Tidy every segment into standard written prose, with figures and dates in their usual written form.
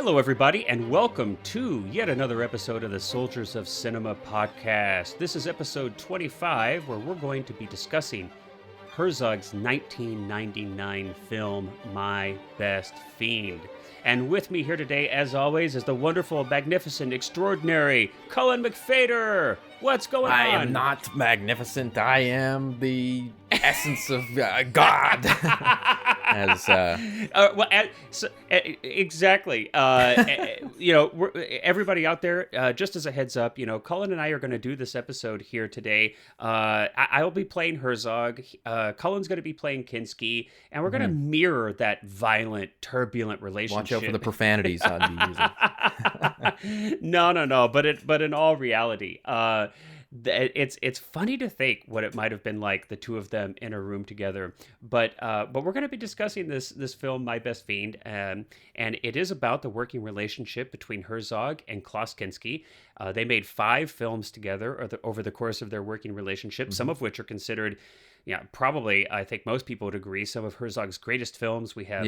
Hello, everybody, and welcome to yet another episode of the Soldiers of Cinema podcast. This is episode 25, where we're going to be discussing Herzog's 1999 film, My Best Fiend. And with me here today, as always, is the wonderful, magnificent, extraordinary Cullen McFader. What's going on? I am not magnificent. I am the essence of God. Exactly. Everybody out there, just as a heads up, Cullen and I are going to do this episode here today. I'll be playing Herzog. Cullen's going to be playing Kinski, and we're going to mirror that violent, turbulent relationship. Watch out for the profanities I'd be using. No. But in all reality, it's funny to think what it might have been like, the two of them in a room together. But we're going to be discussing this film, My Best Fiend, and it is about the working relationship between Herzog and Klaus Kinski. They made 5 films together over the course of their working relationship, some of which are considered, probably, I think most people would agree, some of Herzog's greatest films. We have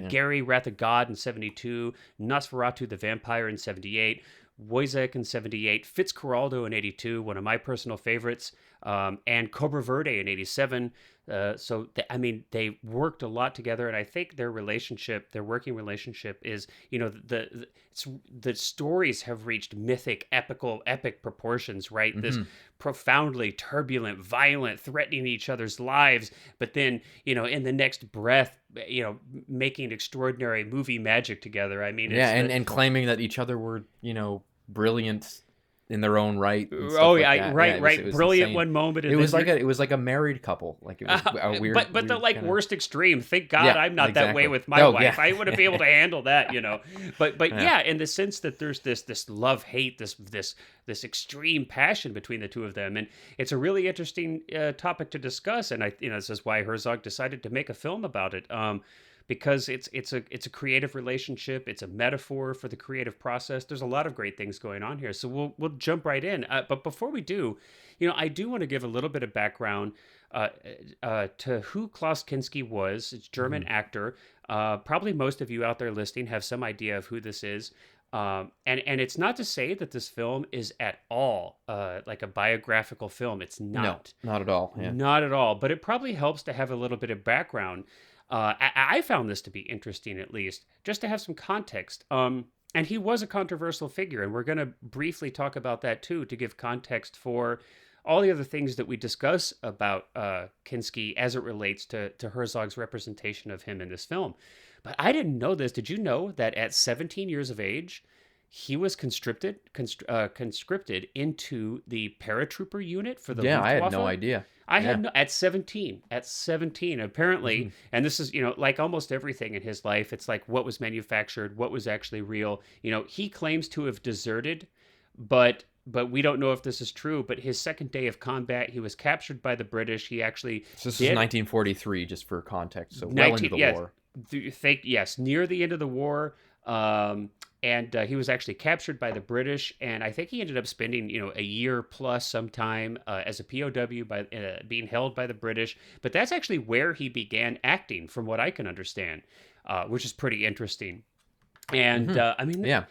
Gary, Wrath of God in 72, Nosferatu the Vampire in 78, Wojciech in 78, Fitzcarraldo in 82, one of my personal favorites, and Cobra Verde in 87. They worked a lot together, and I think their working relationship is, the stories have reached epic proportions, right? Mm-hmm. This profoundly turbulent, violent, threatening each other's lives, but then, in the next breath, making extraordinary movie magic together. I mean, and claiming that each other were, brilliant in their own right. Right. It was brilliant insane. One moment. It was like a married couple. Like it was a weird, but weird the kinda... worst extreme. Thank God I'm not that way with my wife. Yeah. I wouldn't be able to handle that, But in the sense that there's this love hate, this extreme passion between the two of them, and it's a really interesting topic to discuss. And this is why Herzog decided to make a film about it. Because it's a creative relationship, it's a metaphor for the creative process. There's a lot of great things going on here, so we'll jump right in. But before we do, I do want to give a little bit of background to who Klaus Kinski was. It's a German actor. Probably most of you out there listening have some idea of who this is. And it's not to say that this film is at all like a biographical film. It's not. No, not at all. Yeah. Not at all. But it probably helps to have a little bit of background. I found this to be interesting, at least, just to have some context. And he was a controversial figure, and we're going to briefly talk about that, too, to give context for all the other things that we discuss about Kinski as it relates to Herzog's representation of him in this film. But I didn't know this. Did you know that at 17 years of age, he was conscripted into the paratrooper unit for the Luftwaffe? I had no idea. I had at 17, apparently, and this is, like almost everything in his life, it's like what was manufactured, what was actually real. He claims to have deserted, but we don't know if this is true. But his second day of combat, he was captured by the British. He actually this is 1943, just for context, so well into the war. Near the end of the war. And he was actually captured by the British, and I think he ended up spending, a year plus some time as a POW by being held by the British. But that's actually where he began acting, from what I can understand, which is pretty interesting. And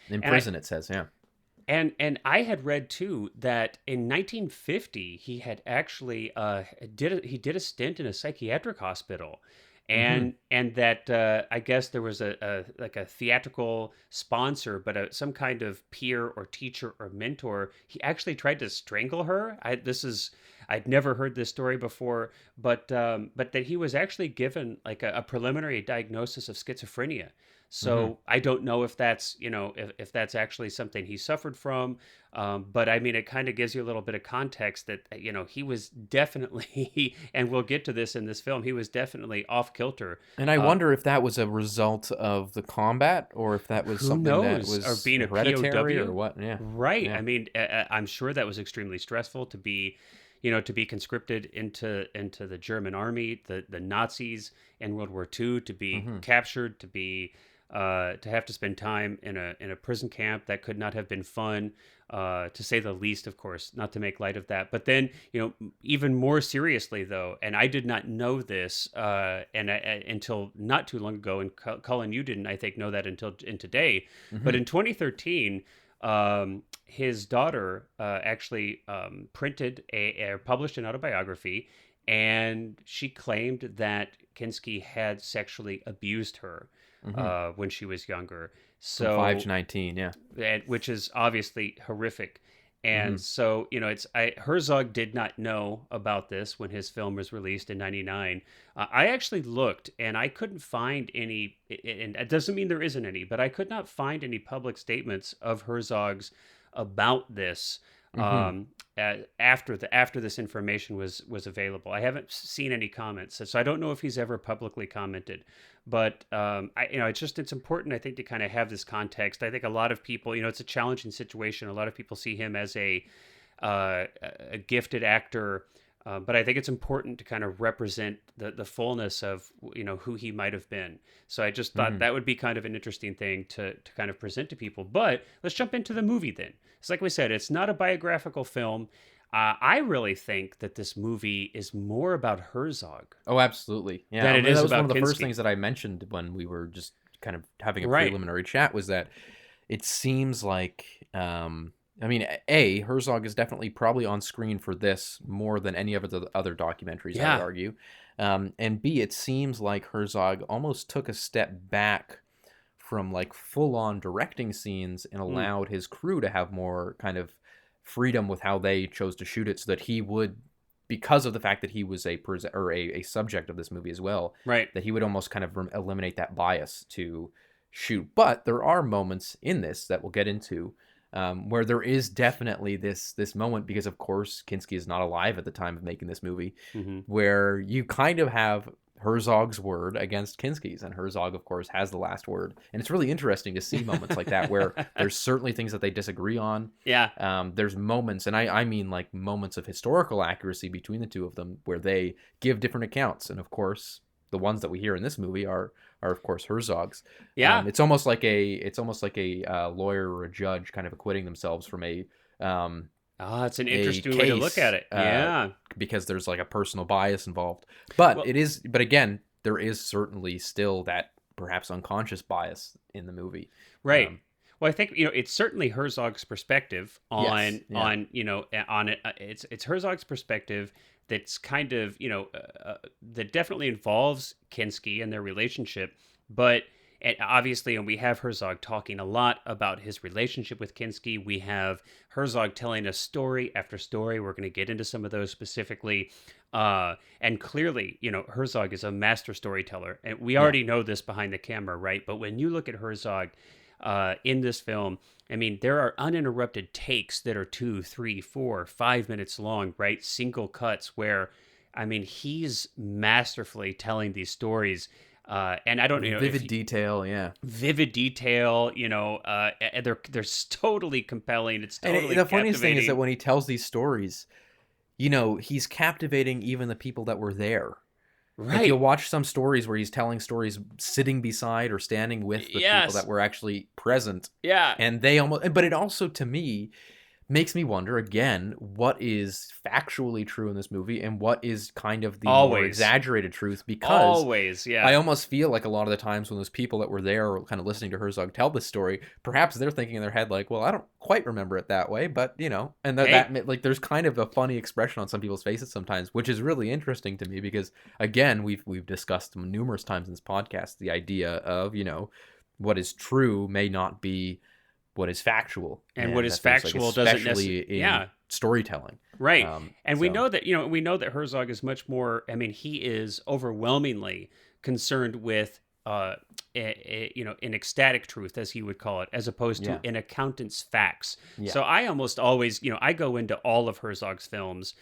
in prison it says, And I had read too that in 1950 he had actually did a stint in a psychiatric hospital. And that I guess there was a theatrical sponsor, but some kind of peer or teacher or mentor. He actually tried to strangle her. I'd never heard this story before, but that he was actually given like a preliminary diagnosis of schizophrenia. So I don't know if that's, if that's actually something he suffered from. But I mean, it kind of gives you a little bit of context that, he was definitely, and we'll get to this in this film, he was definitely off kilter. And I wonder if that was a result of the combat, or if that was something that was or being hereditary a POW or what. Yeah. Right. Yeah. I mean, I'm sure that was extremely stressful to be conscripted into the German army, the Nazis in World War II, to be captured, to be to have to spend time in a prison camp. That could not have been fun, to say the least, of course, not to make light of that. But then, even more seriously, though, and I did not know this until not too long ago, and Colin, you didn't, I think, know that until today. But in 2013, his daughter actually printed or published an autobiography, and she claimed that Kinski had sexually abused her when she was younger. So From 5 to 19, yeah. which is obviously horrific. And so, Herzog did not know about this when his film was released in '99. I actually looked, and I couldn't find any, and it doesn't mean there isn't any, but I could not find any public statements of Herzog's about this after this information was available. I haven't seen any comments, so I don't know if he's ever publicly commented. But it's important, I think, to kind of have this context. I think a lot of people, it's a challenging situation. A lot of people see him as a gifted actor, but I think it's important to kind of represent the fullness of who he might have been. So I just thought that would be kind of an interesting thing to kind of present to people. But let's jump into the movie then. It's like we said, it's not a biographical film. I really think that this movie is more about Herzog. Oh, absolutely. Yeah, than it is that was about one of the first Kinski. things that I mentioned when we were just kind of having a Right. preliminary chat was that it seems like, Herzog is definitely probably on screen for this more than any of the other documentaries, I Yeah. would argue. And B, it seems like Herzog almost took a step back from like full-on directing scenes and allowed his crew to have more kind of freedom with how they chose to shoot it, so that he would, because of the fact that he was a subject of this movie as well, Right. that he would almost kind of eliminate that bias to shoot. But there are moments in this that we'll get into where there is definitely this moment, because of course Kinski is not alive at the time of making this movie, where you kind of have Herzog's word against Kinski's, and Herzog, of course, has the last word. And it's really interesting to see moments like that where there's certainly things that they disagree on. Yeah. There's moments, and I mean like moments of historical accuracy between the two of them, where they give different accounts. And of course, the ones that we hear in this movie are of course Herzog's. Yeah. It's almost like a lawyer or a judge kind of acquitting themselves from a It's an interesting way to look at it. Yeah. because there's like a personal bias involved. But Well- but again, there is certainly still that perhaps unconscious bias in the movie. Right. Well, I think it's certainly Herzog's perspective on Yes, yeah. on it. It's Herzog's perspective that's kind of that definitely involves Kinski and their relationship, but obviously, and we have Herzog talking a lot about his relationship with Kinski. We have Herzog telling us story after story. We're going to get into some of those specifically. And clearly, Herzog is a master storyteller. And we already know this behind the camera, right? But when you look at Herzog in this film, I mean, there are uninterrupted takes that are 2, 3, 4, 5 minutes long, right? Single cuts where, I mean, he's masterfully telling these stories. And I don't know, Vivid detail, yeah. vivid detail, and they're totally compelling. It's totally And the funniest thing is that captivating. when he tells these stories, he's captivating even the people that were there. Like, Right. you'll watch some stories where he's telling stories sitting beside or standing with the Yes. people that were actually present. Yeah. And but it also, to me, makes me wonder again what is factually true in this movie and what is kind of the more Always. exaggerated truth, because Always. Yeah. I almost feel like a lot of the times when those people that were there or kind of listening to Herzog tell this story, perhaps they're thinking in their head like, well, I don't quite remember it that way, but and that like there's kind of a funny expression on some people's faces sometimes, which is really interesting to me, because again, we've discussed numerous times in this podcast the idea of what is true may not be what is factual, And what is that feels factual doesn't especially necessarily. in Yeah. storytelling. Right. And we so- know that Herzog is much more, I mean, he is overwhelmingly concerned with an ecstatic truth, as he would call it, as opposed to Yeah. an accountant's facts. Yeah. So I almost always, I go into all of Herzog's films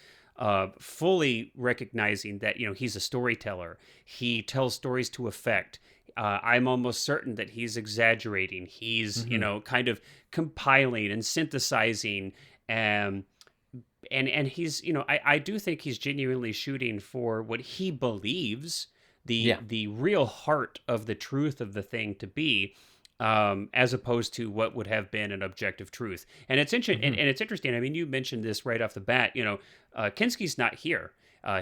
fully recognizing that, he's a storyteller. He tells stories to effect. I'm almost certain that he's exaggerating. He's, kind of compiling and synthesizing, and he's, I do think he's genuinely shooting for what he believes Yeah. the real heart of the truth of the thing to be, as opposed to what would have been an objective truth. And it's interesting. Hmm. And it's interesting. I mean, you mentioned this right off the bat. Kinski's not here.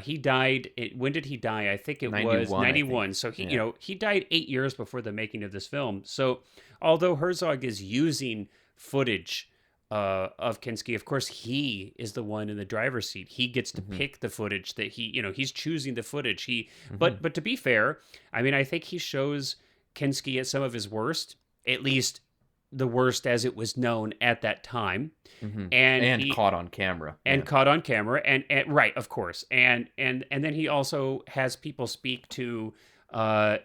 He died. When did he die? I think it was 91, I 91. think. So he, Yeah. he died 8 years before the making of this film. So although Herzog is using footage of Kinski, of course, he is the one in the driver's seat. He gets to Hmm. pick the footage that he's choosing the footage. Hmm. But to be fair, I mean, I think he shows Kinski at some of his worst, at least the worst as it was known at that time. Hmm. And And caught on camera. and Yeah. caught on camera, and right, of course, and then he also has people speak to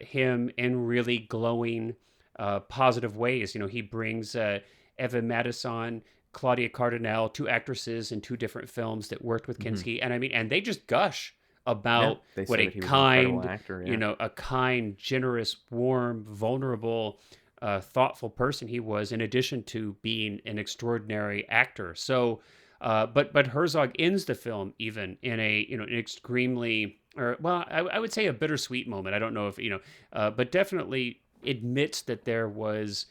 him in really glowing, positive ways. He brings Eva Madison, Claudia Cardinale, two actresses in two different films that worked with Hmm. Kinski, and I mean, and they just gush Yeah. about They what say a that he was an incredible kind, actor. Yeah. a kind, generous, warm, vulnerable, thoughtful person he was, in addition to being an extraordinary actor. So, but Herzog ends the film even in a an extremely, or well, I would say a bittersweet moment. I don't know if but definitely admits that there was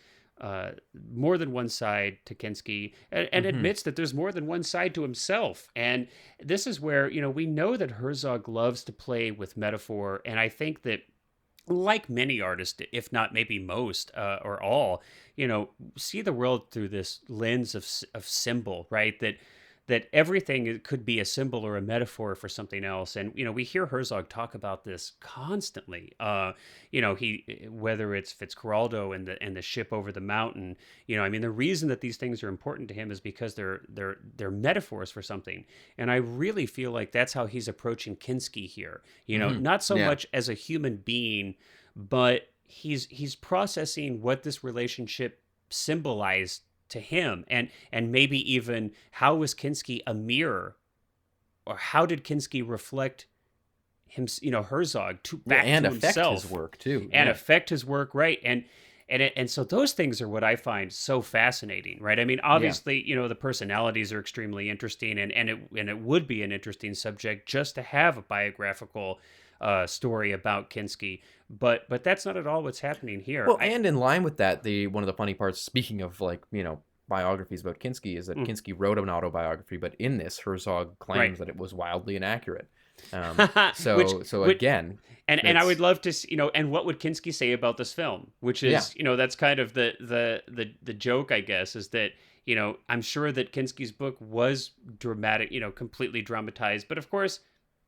more than one side to Kinski, and Hmm. admits that there's more than one side to himself. And this is where we know that Herzog loves to play with metaphor, and I think that, like many artists, if not maybe most or all, see the world through this lens of symbol, right? That everything could be a symbol or a metaphor for something else. And we hear Herzog talk about this constantly. He, whether it's Fitzcarraldo and the ship over the mountain. I mean, the reason that these things are important to him is because they're metaphors for something. And I really feel like that's how he's approaching Kinski here. Hmm. Not so Yeah. much as a human being, but he's processing what this relationship symbolized to him, and maybe even how was Kinski a mirror, or how did Kinski reflect him, Herzog to Yeah, back and to affect himself his work too. and Yeah. affect his work, right? And so those things are what I find so fascinating, right? I mean, Yeah. obviously, the personalities are extremely interesting, and it would be an interesting subject just to have a biographical story about Kinski, but that's not at all what's happening here. Well, and in line with that, one of the funny parts, speaking of biographies about Kinski, is that Kinski wrote an autobiography, but in this, Herzog claims Right. that it was wildly inaccurate. Which, So which again, and I would it's- love to and what would Kinski say about this film, which is that's kind of the joke, I guess, is that I'm sure that Kinski's book was dramatic, completely dramatized, but of course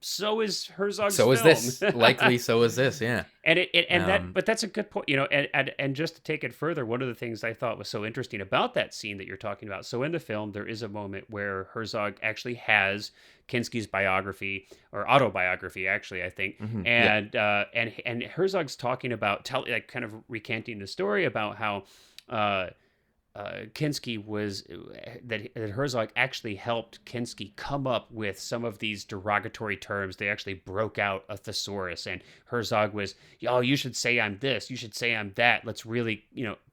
so is Herzog's so is film. this. Likely so is this, yeah. And Um, but that's a good point, and just to take it further, one of the things I thought was so interesting about that scene that you're talking about. So in the film, there is a moment where Herzog actually has Kinski's biography, or autobiography, actually, I think, Yeah. and Herzog's talking about kind of recanting the story about how Kinski was that Herzog actually helped Kinski come up with some of these derogatory terms. They actually broke out a thesaurus, and Herzog was, "Oh, you should say I'm this. You should say I'm that. Let's really,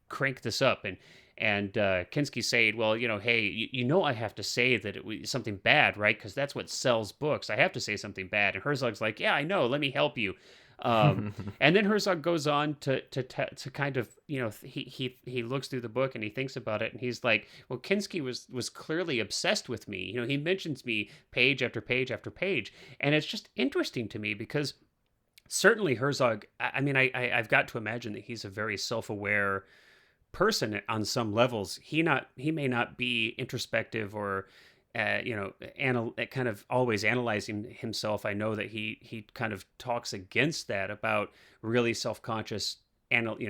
crank this up." And Kinski said, "Well, hey, I have to say that it was something bad, right? Because that's what sells books. I have to say something bad." And Herzog's like, "Yeah, I know. Let me help you." And then Herzog goes on to kind of, he looks through the book and he thinks about it, and he's like, well, Kinski was clearly obsessed with me. He mentions me page after page after page, and it's just interesting to me because certainly Herzog, I mean, I've got to imagine that he's a very self-aware person on some levels. He may not be introspective or kind of always analyzing himself. I know that he kind of talks against that, about really self-conscious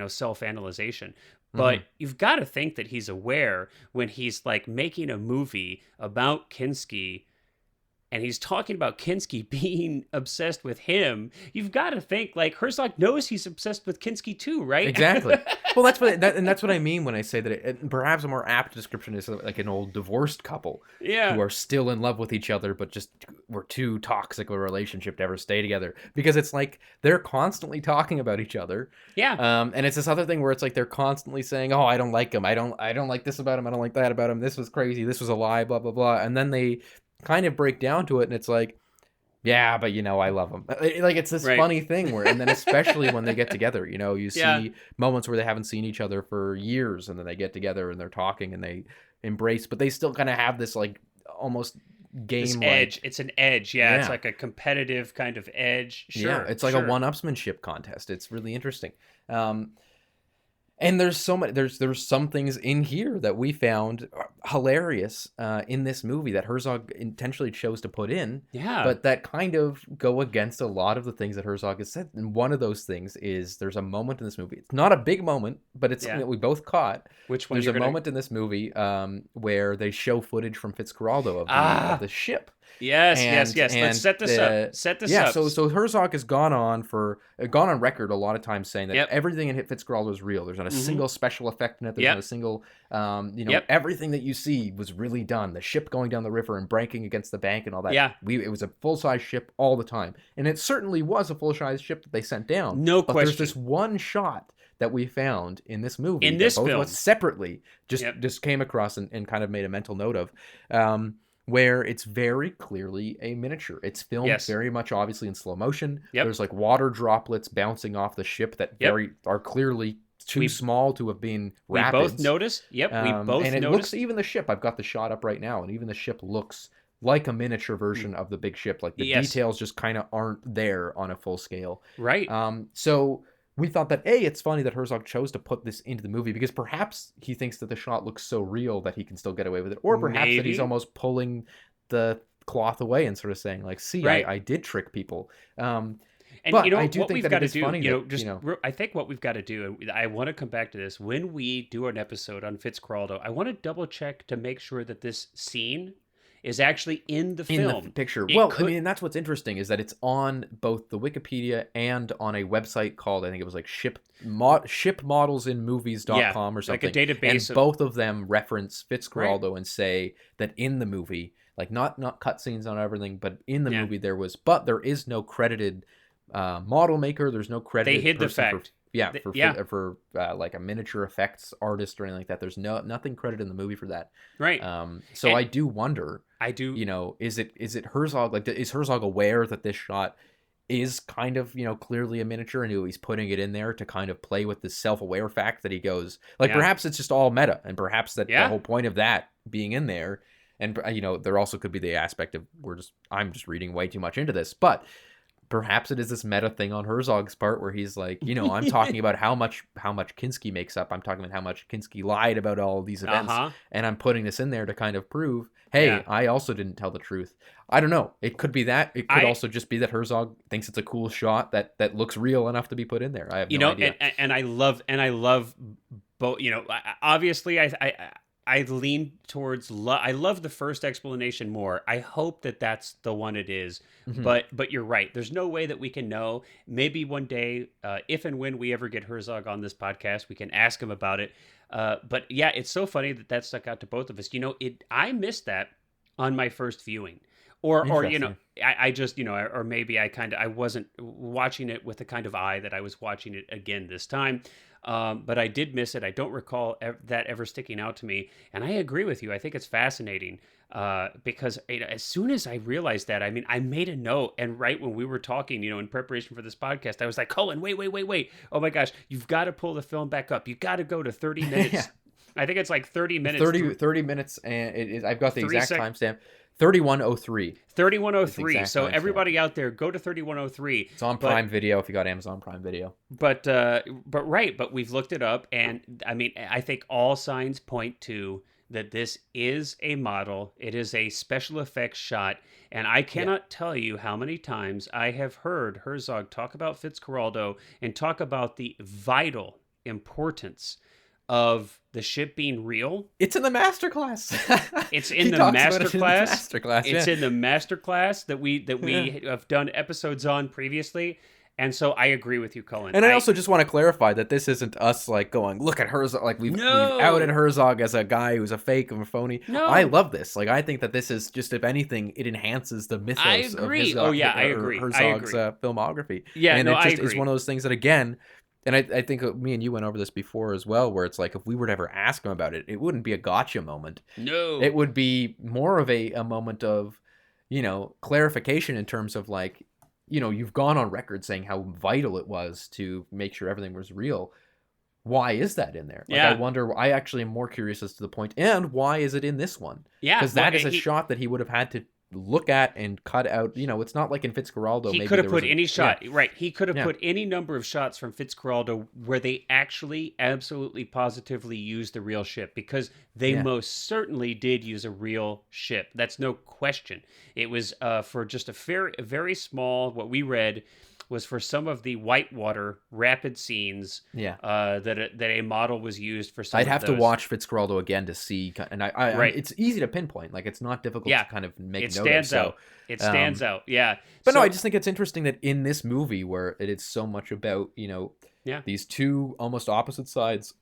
self-analyzation. But you've got to think that he's aware when he's like making a movie about Kinski, and he's talking about Kinski being obsessed with him. You've got to think like Herzog knows he's obsessed with Kinski too, right? Exactly. Well, that's what I mean when I say that perhaps a more apt description is like an old divorced couple Yeah. who are still in love with each other, but just were too toxic of a relationship to ever stay together, because it's like they're constantly talking about each other. Yeah. And it's this other thing where it's like they're constantly saying, "Oh, I don't like him. I don't like this about him. I don't like that about him. This was crazy. This was a lie. Blah blah blah." And then they kind of break down to it, and it's like, Yeah, but I love them. Like, it's this Right. funny thing where, and then especially when they get together, you Yeah. see moments where they haven't seen each other for years, and then they get together and they're talking and they embrace, but they still kind of have this like almost This game edge. like, It's an edge. Yeah. It's yeah, like a competitive kind of edge. yeah, Sure. it's like a Sure. one-upsmanship contest. It's really interesting. Um, And there's so many. There's some things in here that we found hilarious in this movie that Herzog intentionally chose to put in, Yeah. but that kind of go against a lot of the things that Herzog has said. And one of those things is there's a moment in this movie. It's not a big moment, but it's something Yeah. that we both caught. Which one There's you're a going to. moment in this movie where they show footage from Fitzcarraldo of Ah. the ship. Yes. Yes. And Yes. Let's set this up. Set this up. so Herzog has gone on record a lot of times saying that Yep. everything in Fitzcarraldo is real. There's not a single special effect in it. There's Yep. not a single Yep. everything that you see was really done. The ship going down the river and breaking against the bank and all that. Yeah. It was a full-size ship all the time. And it certainly was a full-size ship that they sent down. No but question. there's this one shot that we found in this movie In that this both film. of us separately Yep. just came across and kind of made a mental note of. Where it's very clearly a miniature. It's filmed Yes. very much obviously in slow motion. Yep. There's like water droplets bouncing off the ship that are clearly too small to have been rapids. We both noticed. Yep, we both and it noticed. looks, even the ship, I've got the shot up right now, and even the ship looks like a miniature version of the big ship. Like the Yes. details just kind of aren't there on a full scale. Right. So we thought that, it's funny that Herzog chose to put this into the movie because perhaps he thinks that the shot looks so real that he can still get away with it. Or perhaps that he's Maybe. almost pulling the cloth away and sort of saying like, see, Right. I did trick people. And but you know I do what think we've that got it to is do, funny I think what we've got to do, and I want to come back to this, when we do an episode on Fitzcarraldo, I want to double check to make sure that this scene is actually in the in film. the picture. It Well, could- I mean, that's what's interesting is that it's on both the Wikipedia and on a website called, I think it was like shipmodelsinmovies.com or something. like a database And of- both of them reference Fitzcarraldo and say that in the movie, like not cutscenes on everything, but in the movie there is no credited model maker. There's no credited. They hid the person fact. For like a miniature effects artist or anything like that. There's nothing credited in the movie for that. Right. So And I do wonder. I do. Is it Herzog? Like, is Herzog aware that this shot is kind of clearly a miniature, and he's putting it in there to kind of play with this self-aware fact that he goes like, perhaps it's just all meta, and perhaps that the whole point of that being in there, and there also could be the aspect of I'm just reading way too much into this, but perhaps it is this meta thing on Herzog's part where he's like, I'm talking about how much Kinski makes up. I'm talking about how much Kinski lied about all of these events, and I'm putting this in there to kind of prove, hey, I also didn't tell the truth. I don't know. It could be that. It could also just be that Herzog thinks it's a cool shot that looks real enough to be put in there. I have no idea. And I love both. Obviously, I lean towards I love the first explanation more. I hope that that's the one it is. Mm-hmm. But you're right. There's no way that we can know. Maybe one day, if and when we ever get Herzog on this podcast, we can ask him about it. But yeah, it's so funny that stuck out to both of us. I missed that on my first viewing. Or I just, or maybe I wasn't watching it with the kind of eye that I was watching it again this time. But I did miss it. I don't recall that ever sticking out to me. And I agree with you. I think it's fascinating because as soon as I realized that, I made a note. And right when we were talking, in preparation for this podcast, I was like, Colin, wait. Oh my gosh, you've got to pull the film back up. You got to go to 30 minutes. Yeah. I think it's like 30 minutes. 30 minutes. And it is, I've got the 3 exact timestamp. 3103. 3103. So everybody out there, go to 3103. It's on Prime Video if you got Amazon Prime Video. But we've looked it up, and I think all signs point to that this is a model. It is a special effects shot, and I cannot tell you how many times I have heard Herzog talk about Fitzcarraldo and talk about the vital importance of the ship being real. It's in the masterclass. It's in the masterclass. It's in the masterclass that we have done episodes on previously. And so I agree with you, Colin. And I also just want to clarify that this isn't us like going, look at Herzog, like we've outed Herzog as a guy who's a fake and a phony. No. I love this. Like, I think that this is just, if anything, it enhances the mythos I agree. of I agree. Herzog's filmography. Yeah, and I it's agree. one of those things that, again, and I think me and you went over this before as well, where it's like, if we were to ever ask him about it, it wouldn't be a gotcha moment. No. It would be more of a moment of, clarification in terms of like, you've gone on record saying how vital it was to make sure everything was real. Why is that in there? Like, Yeah. I wonder, I actually am more curious as to the point, and why is it in this one? Yeah. Because that is a shot that he would have had to look at and cut out. It's not like in Fitzcarraldo. He maybe could have there was put any shot, yeah. right? He could have Yeah. put any number of shots from Fitzcarraldo where they actually absolutely positively used the real ship, because they Yeah. most certainly did use a real ship. That's no question. It was for just a very small, what we read was for some of the whitewater rapid scenes. Yeah. That a model was used for some. I'd have to watch Fitzcarraldo again to see, and Right. it's easy to pinpoint. Like, it's not difficult to kind of make it note stands of. out. It stands out. Yeah. But no, I just think it's interesting that in this movie, where it is so much about these two almost opposite sides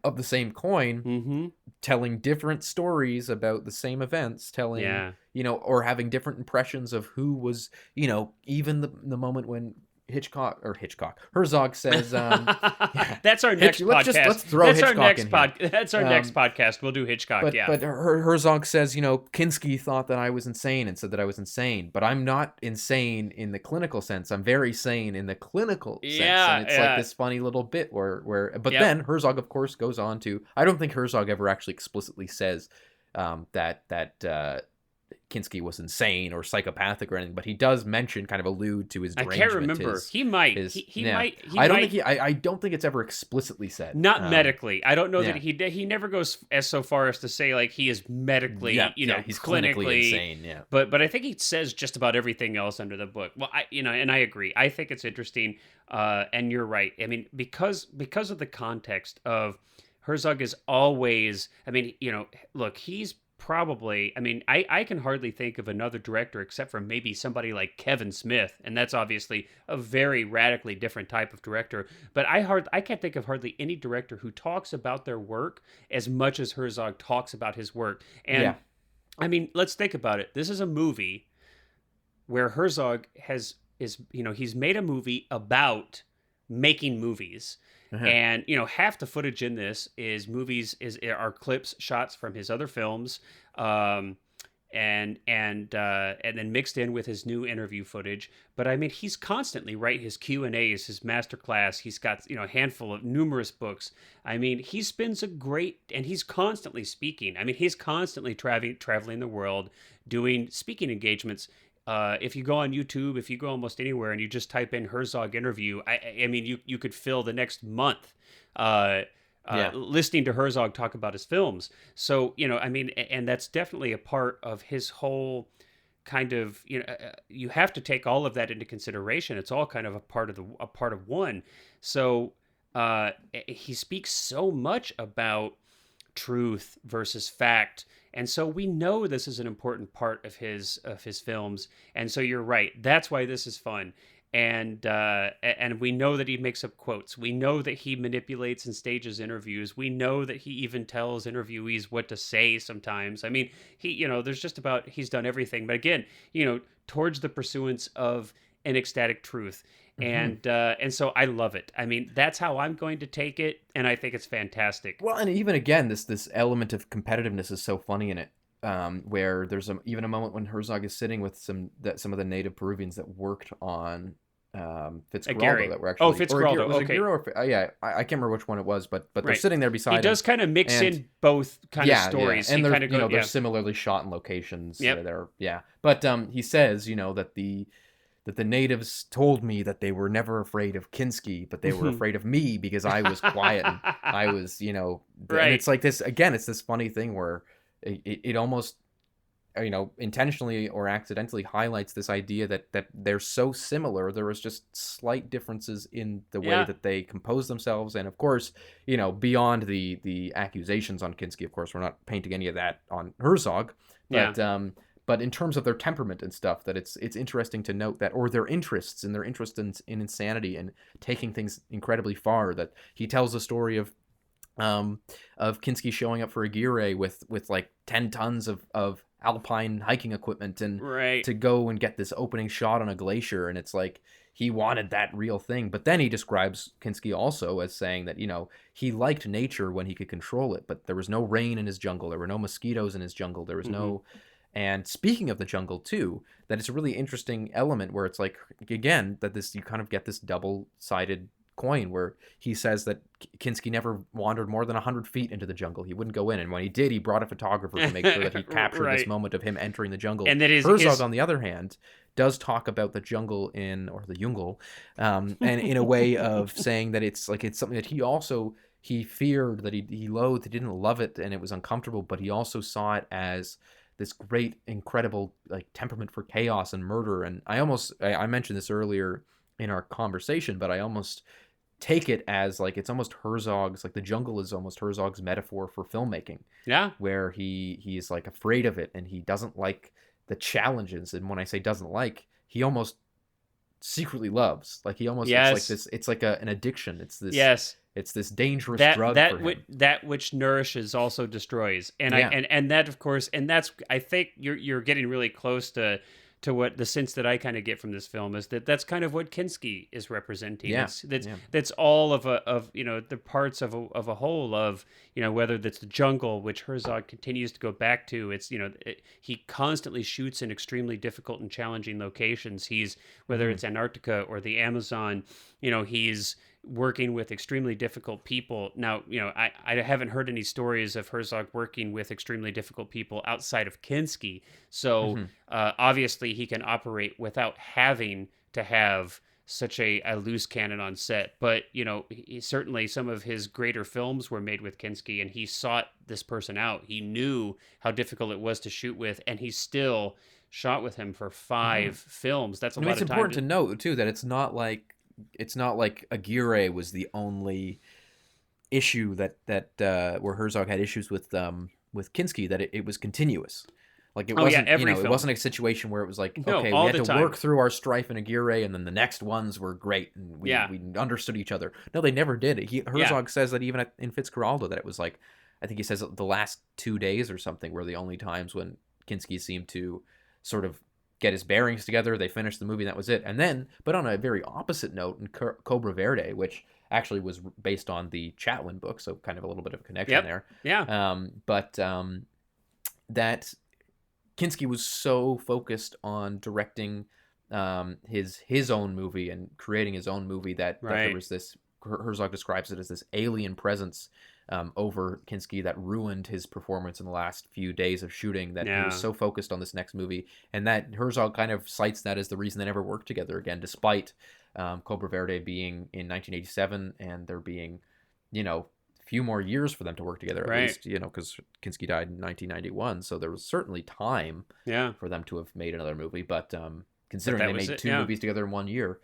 of the same coin, telling different stories about the same events, telling or having different impressions of who was, even the moment when Herzog says, that's our next podcast. Let's throw that's Hitchcock our next in here. That's our next podcast. We'll do Hitchcock. But Herzog says, Kinski thought that I was insane and said that I was insane, but I'm not insane in the clinical sense. I'm very sane in the clinical sense. And it's like this funny little bit but then Herzog, of course, goes on to, I don't think Herzog ever actually explicitly says that Kinski was insane or psychopathic or anything, but he does kind of allude to his derangement. I can't remember. He might. He might. I don't think it's ever explicitly said. Not medically. I don't know that he never goes so far as to say like he is medically, he's clinically insane. Yeah. But I think he says just about everything else under the book. Well, and I agree. I think it's interesting. And you're right. I mean, because of the context of Herzog is always. I mean, look, he's probably, I can hardly think of another director except for maybe somebody like Kevin Smith, and that's obviously a very radically different type of director. But I can't think of hardly any director who talks about their work as much as Herzog talks about his work. And I mean, let's think about it. This is a movie where Herzog he's made a movie about making movies. And half the footage in this are clips, shots from his other films, and then mixed in with his new interview footage. But I mean, he's constantly his Q&As, his masterclass. He's got a handful of numerous books. I mean, he spends and he's constantly speaking. I mean, he's constantly traveling the world, doing speaking engagements. If you go on YouTube, if you go almost anywhere and you just type in Herzog interview, I mean, you could fill the next month listening to Herzog talk about his films. So, I mean, and that's definitely a part of his whole kind of, you have to take all of that into consideration. It's all kind of a part of one. So he speaks so much about truth versus fact. And so we know this is an important part of his films. And so you're right. That's why this is fun. And we know that he makes up quotes. We know that he manipulates and stages interviews. We know that he even tells interviewees what to say sometimes. I mean, there's just about, he's done everything. But again, towards the pursuance of an ecstatic truth. And so I love it. I mean, that's how I'm going to take it, and I think it's fantastic. Well, and even again, this element of competitiveness is so funny in it, where there's even a moment when Herzog is sitting with some of the native Peruvians that worked on Fitzcarraldo that were actually Fitzcarraldo. Okay. I can't remember which one it was, but they're sitting there beside him. He does kind of mix in both kind of stories. And they're similarly shot in locations. But he says, that the natives told me that they were never afraid of Kinski, but they were afraid of me because I was quiet and I was, and it's like this, again, it's this funny thing where it almost, intentionally or accidentally highlights this idea that they're so similar. There was just slight differences in the way that they compose themselves. And of course, beyond the accusations on Kinski, of course, we're not painting any of that on Herzog, but in terms of their temperament and stuff, that it's interesting to note that, or their interests and their interest in insanity and taking things incredibly far. That he tells the story of Kinski showing up for Aguirre with like 10 tons of alpine hiking equipment and to go and get this opening shot on a glacier, and it's like he wanted that real thing. But then he describes Kinski also as saying that he liked nature when he could control it, but there was no rain in his jungle, there were no mosquitoes in his jungle, there was no. And speaking of the jungle too, that it's a really interesting element where it's like, again, that this, you kind of get this double-sided coin where he says that Kinski never wandered more than 100 feet into the jungle. He wouldn't go in, and when he did, he brought a photographer to make sure that he captured this moment of him entering the jungle. And that Herzog, on the other hand, does talk about the jungle or the jungle, and in a way of saying that it's something that he feared, that he loathed, he didn't love it, and it was uncomfortable, but he also saw it as this great, incredible like temperament for chaos and murder. And I mentioned this earlier in our conversation, but I almost take it as like it's almost Herzog's, like the jungle is almost Herzog's metaphor for filmmaking. Yeah. Where he is like afraid of it, and he doesn't like the challenges. And when I say doesn't like, he almost secretly loves. Like he almost, it's like this, it's like an addiction. It's this it's this dangerous drug for him. That which nourishes also destroys. And and that, of course, and that's, I think you're getting really close to what the sense that I kind of get from this film is that's kind of what Kinski is representing. Yeah. That's all of the parts of a whole of, whether that's the jungle, which Herzog continues to go back to. It's, he constantly shoots in extremely difficult and challenging locations. Whether it's Antarctica or the Amazon, he's working with extremely difficult people. Now, I haven't heard any stories of Herzog working with extremely difficult people outside of Kinski. So obviously he can operate without having to have such a loose cannon on set. But, certainly some of his greater films were made with Kinski, and he sought this person out. He knew how difficult it was to shoot with, and he still shot with him for 5 films. That's a lot of time. It's important to note, too, that it's not like Aguirre was the only issue that where Herzog had issues with Kinski, that it was continuous. Like it wasn't, it wasn't a situation where it was like, okay, we had to work through our strife in Aguirre, and then the next ones were great, and we understood each other. No, they never did. Herzog says that even in Fitzcarraldo, that it was like, I think he says the last 2 days or something were the only times when Kinski seemed to sort of get his bearings together. They finished the movie, and that was it. And then, but on a very opposite note, in Cobra Verde, which actually was based on the Chatwin book, so kind of a little bit of a connection there. Yeah. That Kinski was so focused on directing his own movie and creating his own movie that there was this, Herzog describes it as this alien presence over Kinski that ruined his performance in the last few days of shooting, that he was so focused on this next movie, and that Herzog kind of cites that as the reason they never worked together again, despite Cobra Verde being in 1987 and there being, a few more years for them to work together, at least, because Kinski died in 1991, so there was certainly time for them to have made another movie, but considering they made 2 movies together in 1 year.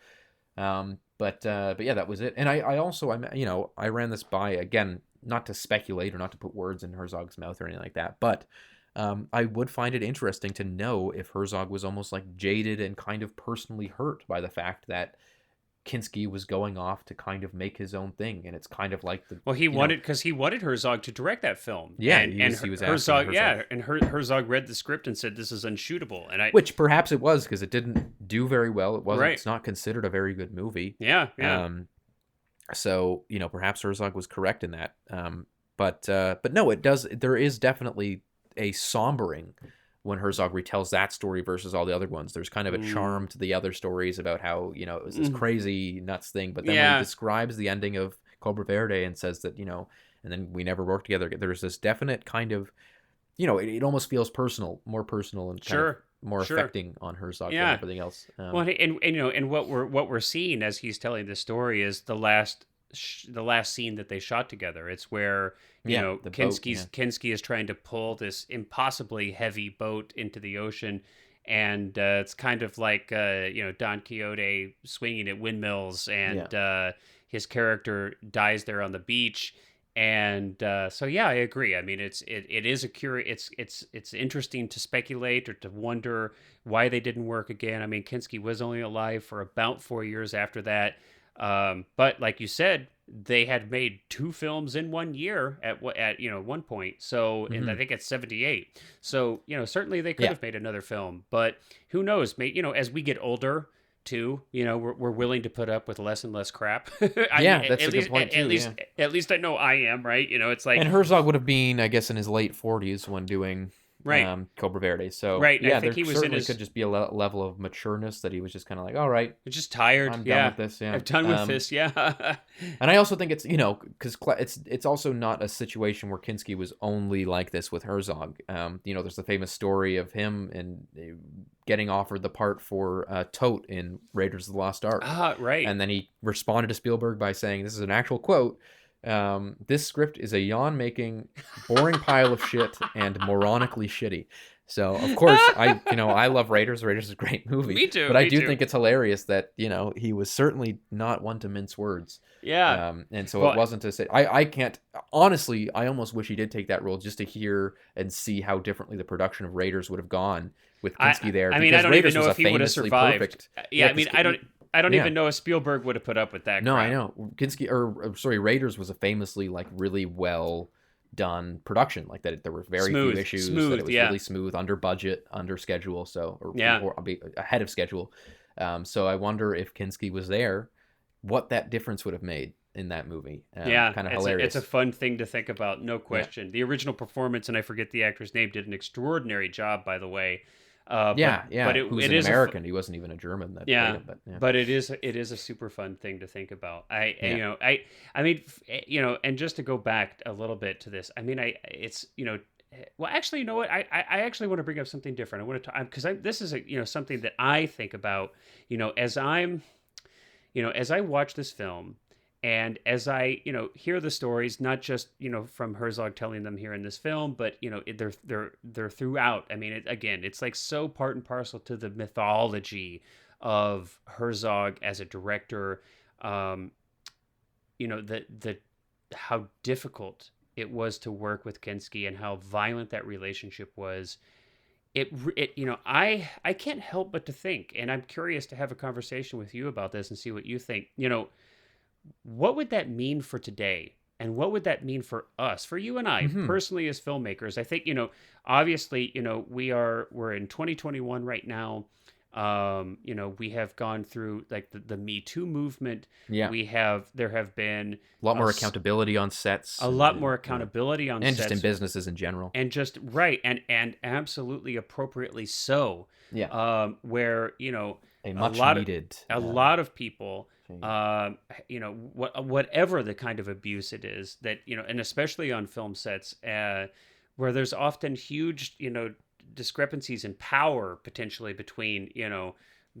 But yeah, that was it. And I also, I ran this by, again, not to speculate or not to put words in Herzog's mouth or anything like that, but I would find it interesting to know if Herzog was almost like jaded and kind of personally hurt by the fact that Kinski was going off to kind of make his own thing, and it's kind of like he wanted Herzog to direct that film. Yeah, and he was Herzog. Yeah, and Herzog read the script and said this is unshootable, which perhaps it was, because it didn't do very well. It wasn't. It's not considered a very good movie. Yeah. So perhaps Herzog was correct in that. But no, it does. There is definitely a sombering when Herzog retells that story versus all the other ones. There's kind of a charm to the other stories about how, it was this crazy nuts thing. But then when he describes the ending of Cobra Verde and says that, and then we never worked together, there's this definite kind of, it almost feels personal, more personal, and kind of more affecting on Herzog than everything else. And what we're seeing as he's telling this story is the last scene that they shot together. It's where Kinski is trying to pull this impossibly heavy boat into the ocean, and it's kind of like Don Quixote swinging at windmills, and his character dies there on the beach. And so I agree. I mean, it is it's interesting to speculate or to wonder why they didn't work again. I mean, Kinski was only alive for about 4 years after that. But like you said, they had made 2 films in 1 year at one point. So, and I think it's 78. So, certainly they could have made another film, but who knows? As we get older too, we're willing to put up with less and less crap. That's a good point too. At least I know I am, right? It's like, and Herzog would have been, I guess, in his late 40s when doing Right. Cobra Verde. So Right. yeah, I think there he was in certainly his could just be a level of matureness that he was just kind of like, all right, just tired. I'm done Yeah. with this. Yeah. I'm done with this. Yeah. And I also think it's, because it's also not a situation where Kinski was only like this with Herzog. There's the famous story of him and getting offered the part for Tote in Raiders of the Lost Ark. Right. And then he responded to Spielberg by saying, this is an actual quote, this script is a yawn-making, boring pile of shit and moronically shitty. So, of course, I love Raiders. Raiders is a great movie. Me too. But I do think it's hilarious that, he was certainly not one to mince words. Yeah. And so it wasn't to say, I can't, honestly, I almost wish he did take that role just to hear and see how differently the production of Raiders would have gone with Kinski there. I mean, I don't Raiders even know was if he would have survived. Perfect, yeah, I mean, I don't even know if Spielberg would have put up with that. No, crap. I know. Raiders was a famously really well done production, like that. There were very few issues. That it was really smooth, under budget, under schedule, or ahead of schedule. So I wonder if Kinski was there, what that difference would have made in that movie. Kind of hilarious. It's a fun thing to think about, no question. The original performance, and I forget the actor's name, did an extraordinary job, by the way. But who's an American? He wasn't even a German. That played him, but it is a super fun thing to think about. I mean, and just to go back a little bit to this, I mean, well, actually, you know what? I actually want to bring up something different. I want to talk because this is something that I think about, as I watch this film. And as I, hear the stories, not just, from Herzog telling them here in this film, but, they're throughout. I mean, it's like so part and parcel to the mythology of Herzog as a director. How difficult it was to work with Kinski and how violent that relationship was. I can't help but to think, and I'm curious to have a conversation with you about this and see what you think, what would that mean for today? And what would that mean for us, for you and I, personally as filmmakers? I think, obviously, we're in 2021 right now. We have gone through like the Me Too movement. Yeah. There have been a lot more accountability on sets. A lot more accountability on and sets. And just in businesses in general. And just, right. And absolutely appropriately so. Yeah. Where, a lot of people, whatever the kind of abuse it is that, and especially on film sets, where there's often huge, discrepancies in power potentially between,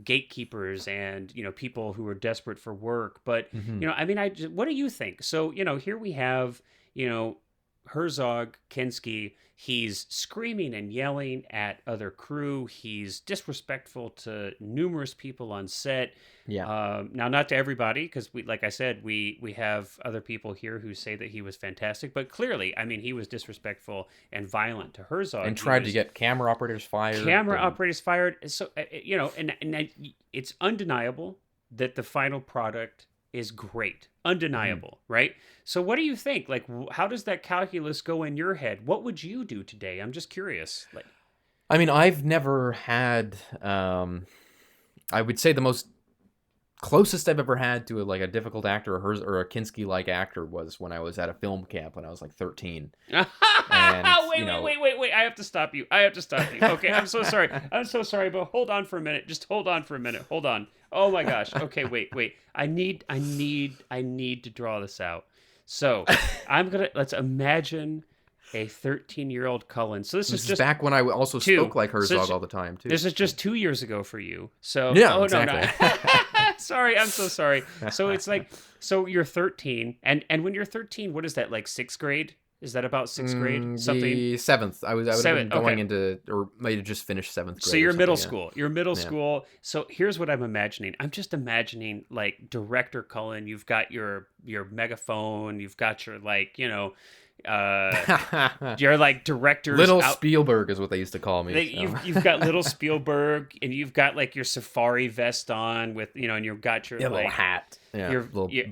gatekeepers and, people who are desperate for work. But, what do you think? So, here we have, Herzog, Kinski, he's screaming and yelling at other crew. He's disrespectful to numerous people on set. Yeah. Now, not to everybody, because like I said, we have other people here who say that he was fantastic. But clearly, I mean, he was disrespectful and violent to Herzog. And tried to get camera operators fired. So, and it's undeniable that the final product is great. Undeniable, right? So what do you think? Like, how does that calculus go in your head? What would you do today? I'm just curious. Like, I mean, I've never had, I would say the most closest I've ever had to a difficult actor or a Kinski-like actor was when I was at a film camp when I was like 13. And, wait. I have to stop you. Okay, I'm so sorry. But hold on for a minute. Just hold on for a minute. Hold on. Oh my gosh. Okay, wait. I need to draw this out. So let's imagine a 13-year-old Cullen. So this is just back when I also spoke like Herzog all the time too. This is just 2 years ago for you. So yeah, exactly. No. Sorry, I'm so sorry. So it's like, so you're 13, and when you're 13, what is that, like sixth grade? Is that about sixth grade? Something? The seventh. I would have been going into, or might have just finished seventh grade. So you're middle school. You're middle school. So here's what I'm imagining. I'm just imagining like Director Cullen. You've got your megaphone. You've got your you're like directors. Spielberg is what they used to call me. You've got little Spielberg, and you've got like your safari vest on with and you've got your little hat. Yeah,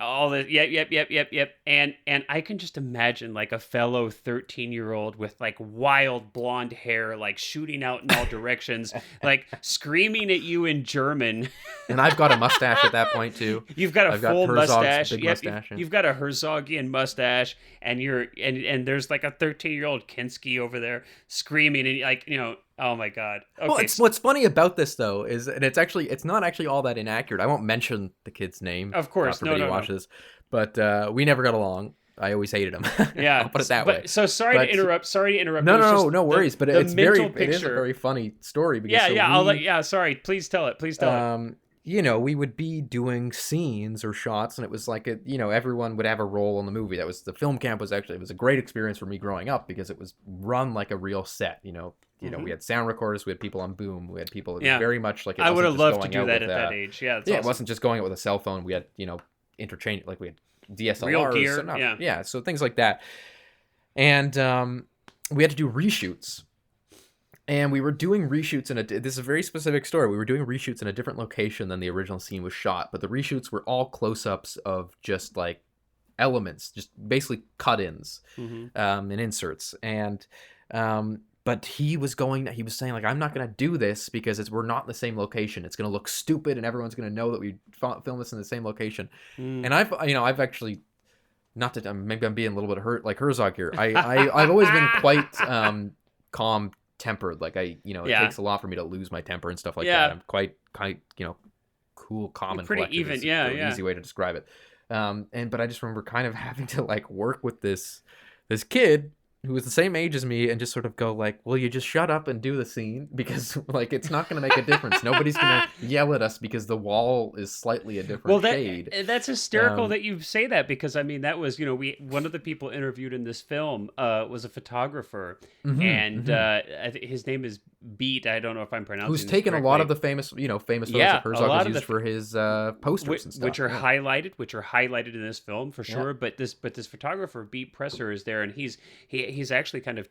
all the yep. And I can just imagine like a fellow 13-year-old with like wild blonde hair, like shooting out in all directions, like screaming at you in German, And I've got a mustache at that point too. You've got a I've full got Herzog's mustache. big Yep, mustache. you've got a Herzogian mustache, and and there's like a 13-year-old Kinski over there screaming, and like, oh my god. Okay. Well, what's funny about this though is, and it's not actually all that inaccurate. I won't mention the kid's name. Of course, God forbid he watches, but we never got along. I always hated him. Yeah, I'll put it that way. So sorry to interrupt. Sorry to interrupt. No worries. But it is a picture. very funny story. Because Sorry, please tell it. We would be doing scenes or shots, and it was like everyone would have a role in the movie. The film camp was it was a great experience for me growing up because it was run like a real set. We had sound recorders, we had people on boom, we had people. It was very much like, I would have loved to do that at that age. Yeah, awesome. It wasn't just going out with a cell phone. We had interchange, like we had DSLRs, real gear, so things like that. And we had to do reshoots. And we were doing reshoots this is a very specific story. We were doing reshoots in a different location than the original scene was shot, but the reshoots were all close-ups of just like elements, just basically cut-ins and inserts. And but he was saying like, I'm not going to do this because we're not in the same location. It's going to look stupid, and everyone's going to know that we filmed this in the same location. And I've actually, not that maybe I'm being a little bit hurt like Herzog here. I've always been quite calm tempered. Like it takes a lot for me to lose my temper and stuff like that. I'm quite cool, calm, and pretty collected. Even. Is Yeah. Easy way to describe it. But I just remember kind of having to like work with this kid who was the same age as me and just sort of go like, will you just shut up and do the scene? Because like, it's not going to make a difference. Nobody's going to yell at us because the wall is slightly a different shade. That's hysterical that you say that, because I mean, that was, one of the people interviewed in this film was a photographer, and I think his name is Beat. I don't know if I'm pronouncing who's taken a lot of the famous photos that Herzog was used for his posters and stuff. Which are highlighted in this film for sure. But this photographer, Beat Presser, is there, and he's actually kind of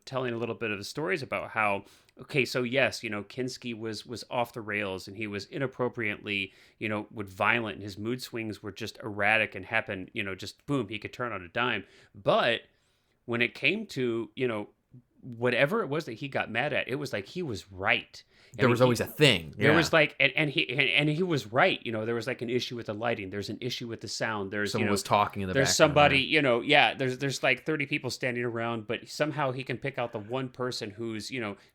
telling a little bit of the stories about how, okay, so yes, Kinski was off the rails, and he was inappropriately violent, and his mood swings were just erratic and happened just boom, he could turn on a dime. But when it came to whatever it was that he got mad at, it was like he was right. There was always a thing. There was like, and he was right. There was like an issue with the lighting. There's an issue with the sound. There's someone was talking in the there's background. There's somebody, there's like 30 people standing around, but somehow he can pick out the one person who's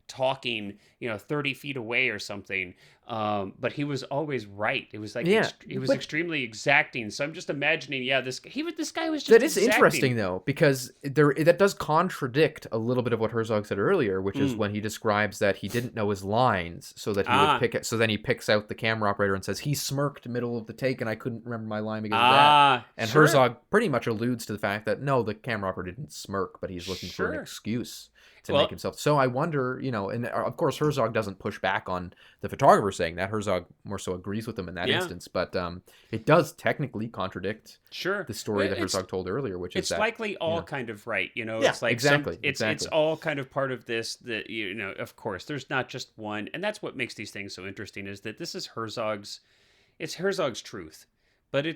talking 30 feet away or something. But he was always right. It was like he was extremely exacting. So I'm just imagining, this guy was just that is exacting. Interesting though, because that does contradict a little bit of what Herzog said earlier, which is when he describes that he didn't know his lines, so that he would pick it. So then he picks out the camera operator and says he smirked middle of the take, and I couldn't remember my line because of that. And sure. Herzog pretty much alludes to the fact that no, the camera operator didn't smirk, but he's looking for an excuse to make himself. So I wonder, and of course Herzog doesn't push back on the photographer saying that. Herzog more so agrees with him in that instance, but it does technically contradict the story that Herzog told earlier, which is that it's likely all kind of right. It's like exactly. It's all kind of part of this. That of course, there's not just one, and that's what makes these things so interesting. Is that this is Herzog's truth. But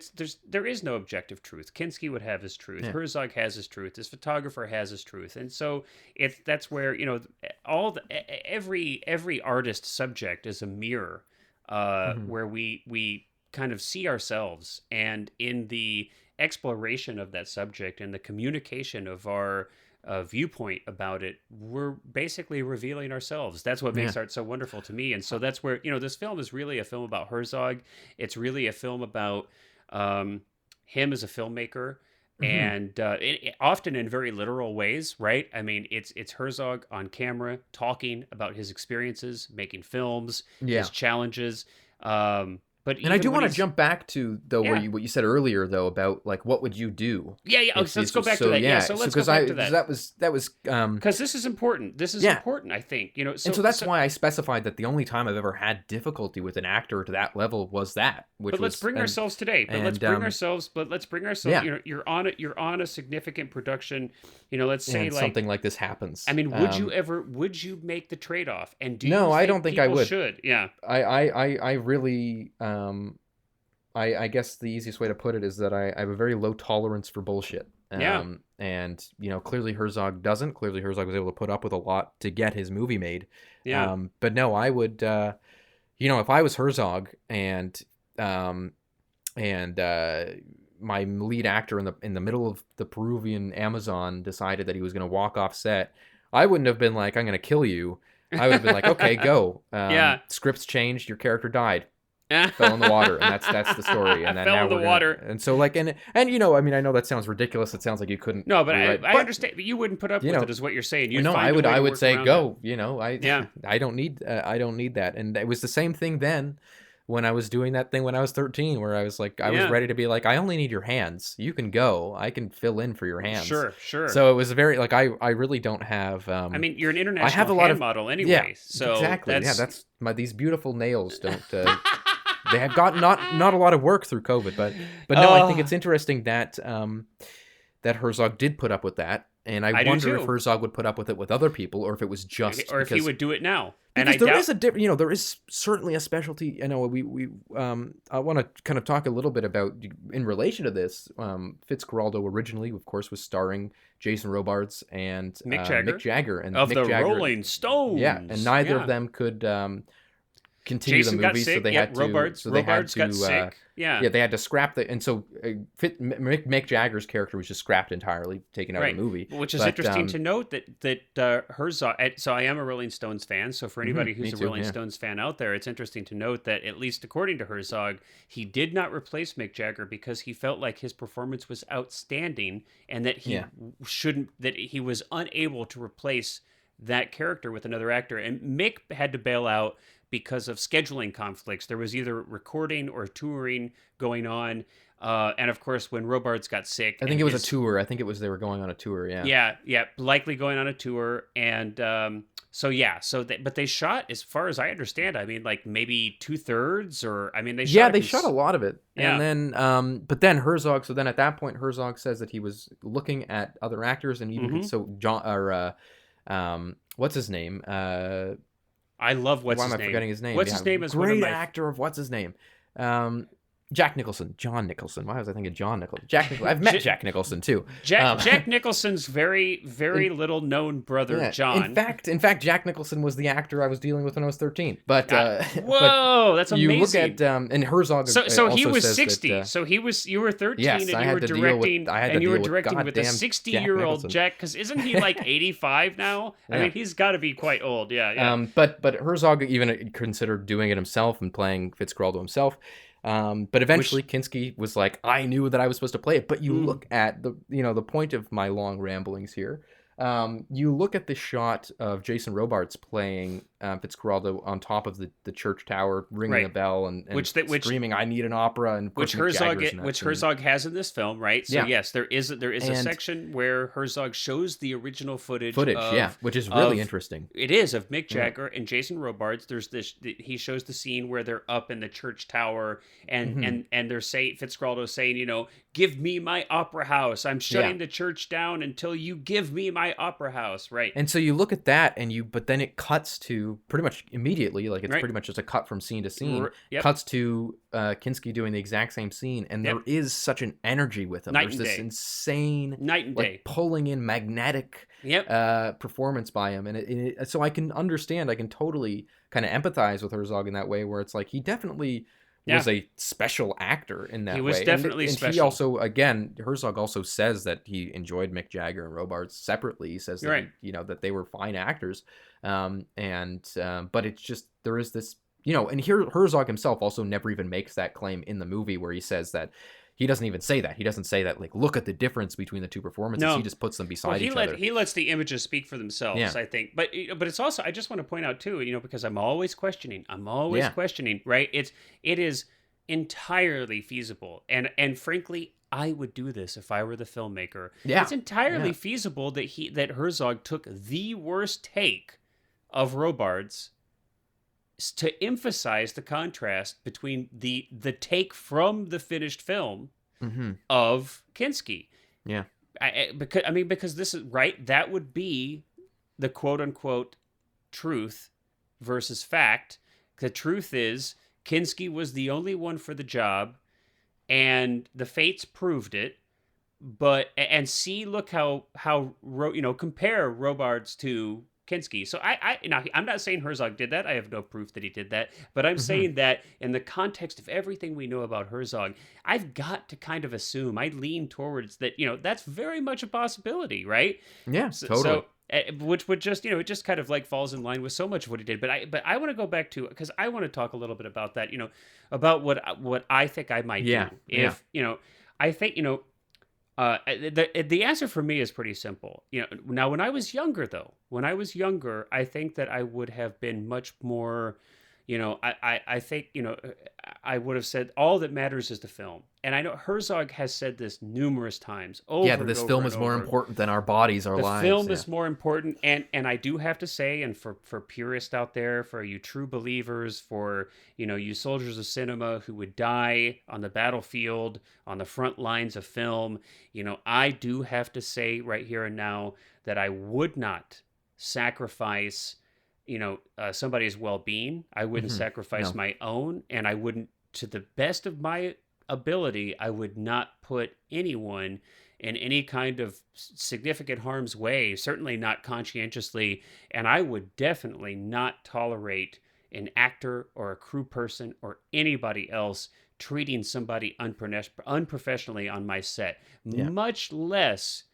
there is no objective truth. Kinski would have his truth. Herzog has his truth. His photographer has his truth. And so that's where every artist subject is a mirror, where we kind of see ourselves, and in the exploration of that subject and the communication of our viewpoint about it, we're basically revealing ourselves. That's what makes art so wonderful to me. And so that's where this film is really a film about Herzog. It's really a film about him as a filmmaker, and often in very literal ways, right? I mean, it's Herzog on camera talking about his experiences making films, his challenges. And I do want to jump back to what you said earlier though about like what would you do? So let's go back to that. So let's go back to that. That was because this is important. This is important, I think. So that's why I specified that the only time I've ever had difficulty with an actor to that level was that. But let's bring ourselves today. Let's bring ourselves. You're on a significant production. Let's say like something like this happens. I mean, would you make the trade off? And I don't think I would. Should I really. I guess the easiest way to put it is that I have a very low tolerance for bullshit. And clearly Herzog doesn't. Clearly Herzog was able to put up with a lot to get his movie made. But no, I would. if I was Herzog um, and my lead actor in the middle of the Peruvian Amazon decided that he was going to walk off set, I wouldn't have been like, I'm going to kill you. I would have been like, okay, go. Yeah. Scripts changed. Your character died. Fell in the water, and that's the story. And then Fell now in the we're water. and so like and I know that sounds ridiculous. It sounds like you couldn't. No, but rewrite, I understand. But you wouldn't put up with it, is what you're saying. You'd no, find I would work say around go. Yeah. I don't need that. And it was the same thing then when I was doing that thing when I was 13, where I was like, I was ready to be like, I only need your hands. You can go. I can fill in for your hands. Sure. So it was very like I really don't have. I mean, you're an international I have a lot of model anyway. Yeah, so exactly. That's these beautiful nails don't. They have got not a lot of work through COVID, but no, I think it's interesting that that Herzog did put up with that, and I wonder if Herzog would put up with it with other people, or if it was just or if he would do it now. Because there is certainly a specialty. I know we I want to kind of talk a little bit about in relation to this. Fitzcarraldo originally, of course, was starring Jason Robards and Mick Jagger and of Mick the Jagger, Rolling Stones. Yeah, and neither of them could. Continue Jason the movie, got sick. so they had to. Robards got sick. Yeah, they had to scrap and so Mick Jagger's character was just scrapped entirely, taken out of the movie. Which is interesting to note that Herzog. So I am a Rolling Stones fan. So for anybody who's a Rolling Stones fan out there, it's interesting to note that at least according to Herzog, he did not replace Mick Jagger because he felt like his performance was outstanding and that he was unable to replace that character with another actor. And Mick had to bail out because of scheduling conflicts. There was either recording or touring going on. And of course, when Robards got sick... I think it was a tour. I think it was they were going on a tour, Yeah, likely going on a tour. And but they shot, as far as I understand, I mean, like maybe 2/3 or... I mean, they shot... Yeah, they shot a lot of it. Yeah. And then... but then Herzog... So then at that point, Herzog says that he was looking at other actors and even... So John... Or... what's his name? I love what's his name. Why am I forgetting his name? What's his name is great actor of what's his name? Jack Nicholson. John Nicholson. Why was I thinking John Nicholson? Jack Nicholson. I've met Jack Nicholson too. Jack Nicholson's very, very little known brother, John. In fact, Jack Nicholson was the actor I was dealing with when I was 13. But whoa, that's amazing. You look at and Herzog. So he was says 60. That, so you were 13, yes, and you were directing. With a 60-year-old Jack. Because isn't he like 85 now? I mean, he's got to be quite old. Yeah. But Herzog even considered doing it himself and playing Fitzcarraldo himself. But eventually Kinski was like, I knew that I was supposed to play it. But you look at the point of my long ramblings here. You look at the shot of Jason Robards playing Fitzcarraldo on top of the church tower, ringing a bell and screaming, "I need an opera!" And which Herzog has in this film, right? So yes, there is a section where Herzog shows the original footage, which is really interesting. It is of Mick Jagger and Jason Robards. There's this. He shows the scene where they're up in the church tower, and they're saying Fitzcarraldo saying, "Give me my opera house. I'm shutting the church down until you give me my opera house." Right. And so you look at that, but then it cuts to pretty much immediately, like it's pretty much just a cut from scene to scene. Cuts to Kinski doing the exact same scene, and there is such an energy with him. There's this insane night and day pulling in magnetic performance by him, and so I can understand. I can totally kind of empathize with Herzog in that way, where it's like he definitely was a special actor in that way. He was definitely special. He also, again, Herzog also says that he enjoyed Mick Jagger and Robards separately. He says that that they were fine actors, but it's just there is this, and here Herzog himself also never even makes that claim in the movie, where he says that. He doesn't even say that. He doesn't say that, like, look at the difference between the two performances. No. He just puts them beside each other. He lets the images speak for themselves, I think. But it's also, I just want to point out, too, because I'm always questioning. Right? It is entirely feasible. And frankly, I would do this if I were the filmmaker. Yeah. It's entirely feasible that Herzog took the worst take of Robards to emphasize the contrast between the take from the finished film of Kinski. Yeah. Because this is right. That would be the quote unquote truth versus fact. The truth is Kinski was the only one for the job and the fates proved it. But, and see, look how compare Robards to Kinski. So now I'm not saying Herzog did that. I have no proof that he did that, but I'm saying that in the context of everything we know about Herzog, I've got to kind of assume, I lean towards that, that's very much a possibility, right? Yeah, So, totally. which would just, it just kind of like falls in line with so much of what he did. But I want to go back to, because I want to talk a little bit about that, about what I think I might do Yeah, yeah. if, I think, the answer for me is pretty simple. Now when I was younger, I think that I would have been much more, I think, I would have said all that matters is the film. And I know Herzog has said this numerous times, Yeah, over that and this over film and is more over. important than our bodies, our The lives. film Yeah. is more important, and I do have to say, and for purists out there, for you true believers, for you soldiers of cinema who would die on the battlefield, on the front lines of film, I do have to say right here and now that I would not sacrifice somebody's well-being. I wouldn't sacrifice No. my own, and I wouldn't, to the best of my ability, I would not put anyone in any kind of significant harm's way, certainly not conscientiously, and I would definitely not tolerate an actor or a crew person or anybody else treating somebody unprofessionally on my set, Yeah. much less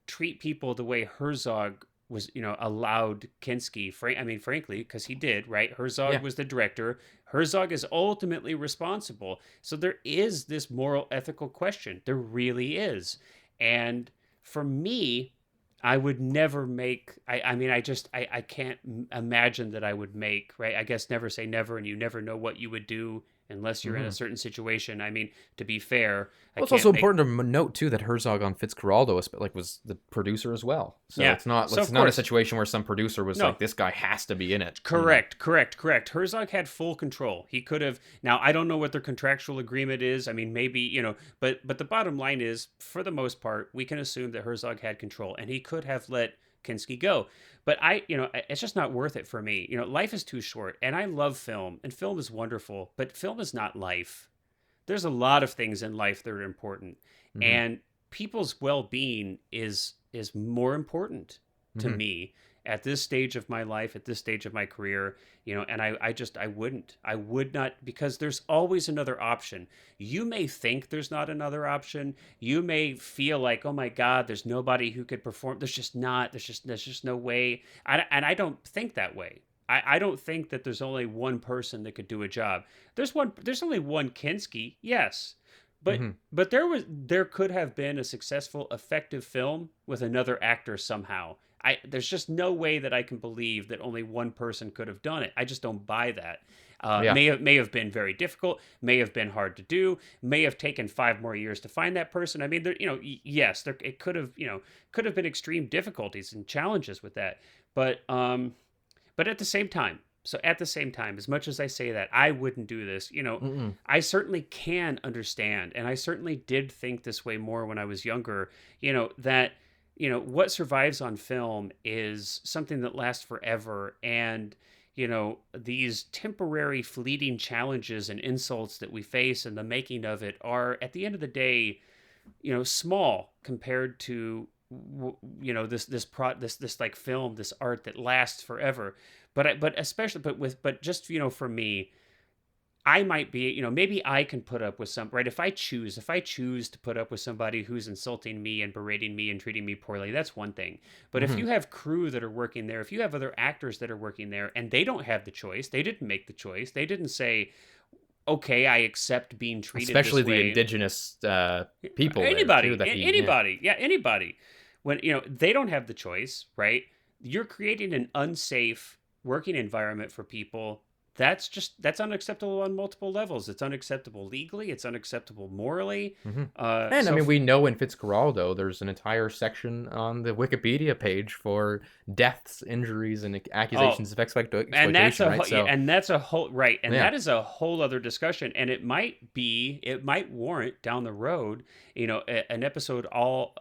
treat people the way Herzog was, allowed Kinski. Frankly, because he did, right? Herzog Yeah. was the director. Herzog is ultimately responsible. So there is this moral, ethical question. There really is. And for me, I would never make, I can't imagine that I would make, right? I guess never say never, and you never know what you would do unless you're in a certain situation. To be fair, Well, it's also important to note too that Herzog on Fitzcarraldo was the producer as well. So Yeah. it's not So, it's of not a course. situation where some producer was No. like, this guy has to be in it. Correct. Herzog had full control. He could have. Now I don't know what their contractual agreement is. Maybe but the bottom line is, for the most part, we can assume that Herzog had control, and he could have let Kinski go. But it's just not worth it for me. Life is too short, and I love film, and film is wonderful, but film is not life. There's a lot of things in life that are important, and people's well-being is more important to me at this stage of my life, at this stage of my career, and I would not, because there's always another option. You may think there's not another option. You may feel like, oh my God, there's nobody who could perform. There's just no way. And I don't think that way. I don't think that there's only one person that could do a job. There's only one Kinski, yes. But there could have been a successful, effective film with another actor somehow. There's just no way that I can believe that only one person could have done it. I just don't buy that. May have been very difficult, may have been hard to do, may have taken 5 more years to find that person. Yes, it could have been extreme difficulties and challenges with that. But at the same time, as much as I say that, I wouldn't do this. I certainly can understand, and I certainly did think this way more when I was younger, that what survives on film is something that lasts forever. And, these temporary fleeting challenges and insults that we face in the making of it are, at the end of the day, small compared to, this like film, this art that lasts forever. But just, for me, I might be, maybe I can put up with some, right? If I choose to put up with somebody who's insulting me and berating me and treating me poorly, that's one thing. But if you have crew that are working there, if you have other actors that are working there, and they don't have the choice, they didn't make the choice, they didn't say, okay, I accept being treated especially this way. the indigenous people. Anybody, there, too, anybody. When, they don't have the choice, right? You're creating an unsafe working environment for people. That's unacceptable on multiple levels. It's unacceptable legally. It's unacceptable morally. We know in Fitzcarraldo, there's an entire section on the Wikipedia page for deaths, injuries, and accusations of exploitation. And that's a whole right. And Yeah. that is a whole other discussion. And it might warrant down the road, an episode all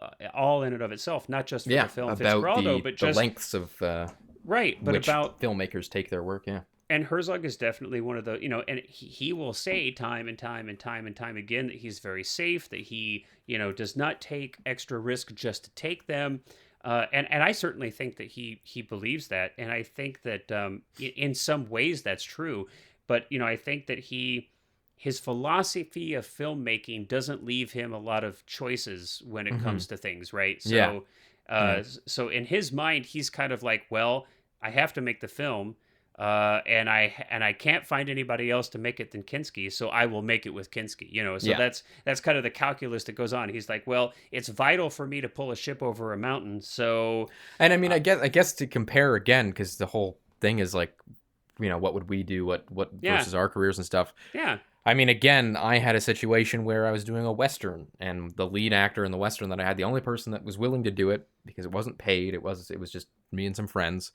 in and of itself, not just for the film about Fitzcarraldo, but the just lengths of right. But which about filmmakers take their work. Yeah. And Herzog is definitely one of the, and he will say time and time again that he's very safe, that he, does not take extra risk just to take them. And I certainly think that he believes that, and I think that in some ways that's true. But I think that his philosophy of filmmaking doesn't leave him a lot of choices when it Hmm. comes to things, right? Yeah. So, Yeah. so in his mind, he's kind of like, well, I have to make the film, and I can't find anybody else to make it than Kinski, so I will make it with Kinski. So Yeah. that's kind of the calculus that goes on. He's like, well, it's vital for me to pull a ship over a mountain, so And I mean, uh, I guess to compare again, because the whole thing is like, what would we do? What yeah, versus our careers and stuff. yeah. I mean, again, I had a situation where I was doing a Western, and the lead actor in the Western that I had, the only person that was willing to do it, because it wasn't paid, it was just me and some friends.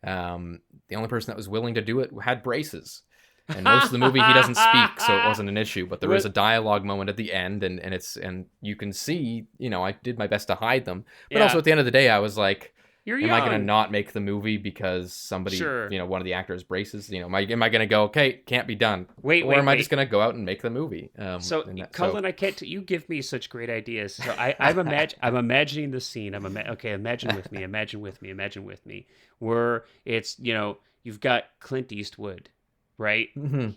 The only person that was willing to do it had braces. And most of the movie he doesn't speak, so it wasn't an issue. But there is What? a dialogue moment at the end, and you can see, I did my best to hide them. But also Yeah, at the end of the day, I was like, you're am I gonna young. not make the movie because somebody, Sure. one of the actors braces? Am I gonna go, okay, can't be done, Wait, or wait, am I just wait. gonna go out and make the movie? So, So Cullen, I can't. You give me such great ideas. So I'm imagining the scene. Okay. Imagine with me. Imagine with me. Imagine with me. Where it's you've got Clint Eastwood, right? mhm,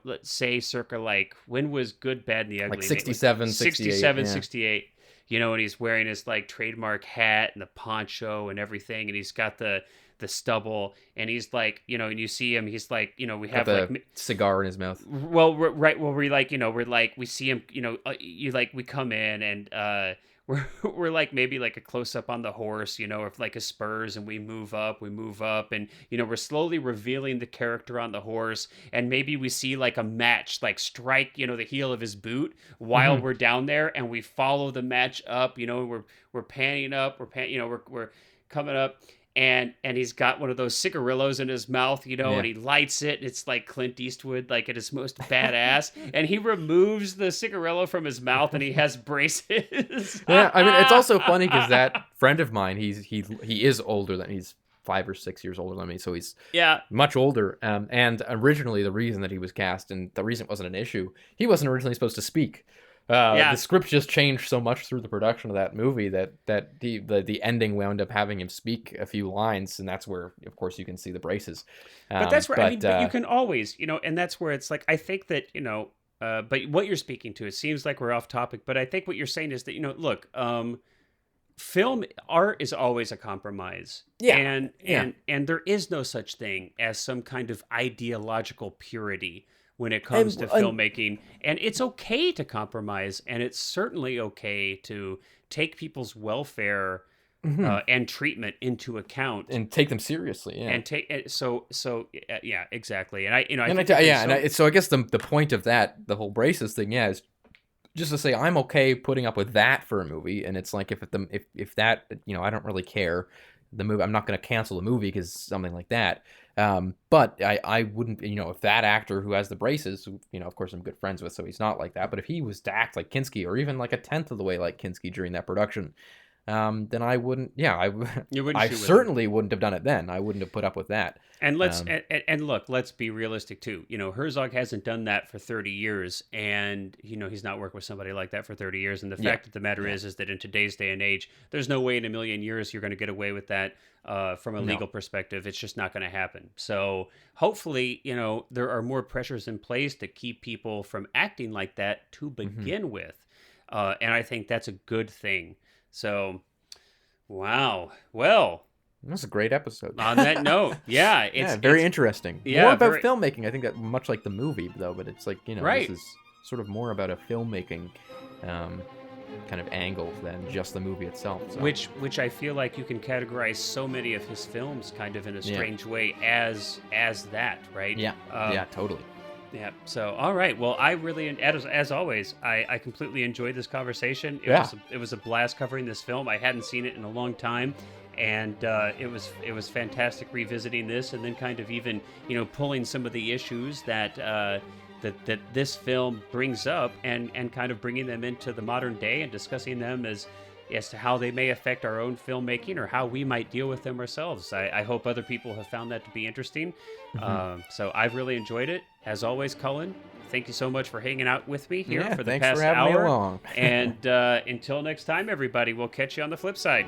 Let's say circa like when was Good, Bad, and the like Ugly made? Like 67, 68, 67, yeah, 68. And he's wearing his like trademark hat and the poncho and everything, and he's got the stubble, and he's like, and you see him, he's like, we got have like the cigar in his mouth. well, right. Well, we like, we're like, we see him, you like, we come in and we're like maybe like a close up on the horse, or like a spurs, and we move up, and we're slowly revealing the character on the horse, and maybe we see like a match like strike, the heel of his boot while Hmm. we're down there, and we follow the match up, we're panning up, we're coming up, and he's got one of those cigarillos in his mouth, and Yeah. he lights it. It's like Clint Eastwood, like at his most badass, and he removes the cigarillo from his mouth, and he has braces. Yeah, I mean, it's also funny because that friend of mine, he is older than he's 5 or 6 years older than me, so he's Yeah, much older. And originally, the reason that he was cast and the reason it wasn't an issue, he wasn't originally supposed to speak. The yeah. script just changed so much through the production of that movie that the ending wound up having him speak a few lines, and that's where, of course, you can see the braces. But that's where I mean, But but you can always, and that's where it's like I think that but what you're speaking to, it seems like we're off topic, but I think what you're saying is that look, film art is always a compromise, yeah, and yeah, and there is no such thing as some kind of ideological purity when it comes and, to and filmmaking, and it's okay to compromise, and it's certainly okay to take people's welfare mhm, and treatment into account, and take them seriously. Yeah. and so yeah, exactly, and I And think that there's yeah, so I guess the point of that, the whole braces thing, yeah, is just to say I'm okay putting up with that for a movie, and it's like if that, I don't really care the movie, I'm not going to cancel the movie because something like that. But I wouldn't, if that actor who has the braces, who, of course I'm good friends with, so he's not like that. But if he was to act like Kinski, or even like a tenth of the way like Kinski during that production, then I wouldn't. Yeah, you wouldn't I shoot with him. certainly wouldn't have done it then. I wouldn't have put up with that. And Um, and look, let's be realistic too. Herzog hasn't done that for 30 years, and he's not worked with somebody like that for 30 years. And the yeah, fact of the matter yeah, is that in today's day and age, there's no way in a million years you're going to get away with that from a no. legal perspective. It's just not going to happen. So hopefully, there are more pressures in place to keep people from acting like that to Hmm. begin with, and I think that's a good thing. So, wow. Well, That was a great episode. on that note, yeah, Yeah, it's very interesting. yeah, More about very filmmaking. I think that much like the movie, though, but it's like, right. this is sort of more about a filmmaking um, kind of angle than just the movie itself. So, Which I feel like you can categorize so many of his films kind of in a yeah. strange way as that, right? Yeah. Yeah, totally. Yeah. So, all right. Well, I really, as always, I completely enjoyed this conversation. Yeah. It was a blast covering this film. I hadn't seen it in a long time, and it was fantastic revisiting this, and then kind of even pulling some of the issues that that this film brings up, and kind of bringing them into the modern day and discussing them as to how they may affect our own filmmaking or how we might deal with them ourselves. I hope other people have found that to be interesting. Hmm. So I've really enjoyed it. As always, Cullen, thank you so much for hanging out with me here Yeah, for the thanks past for having hour. me along. And until next time, everybody, we'll catch you on the flip side.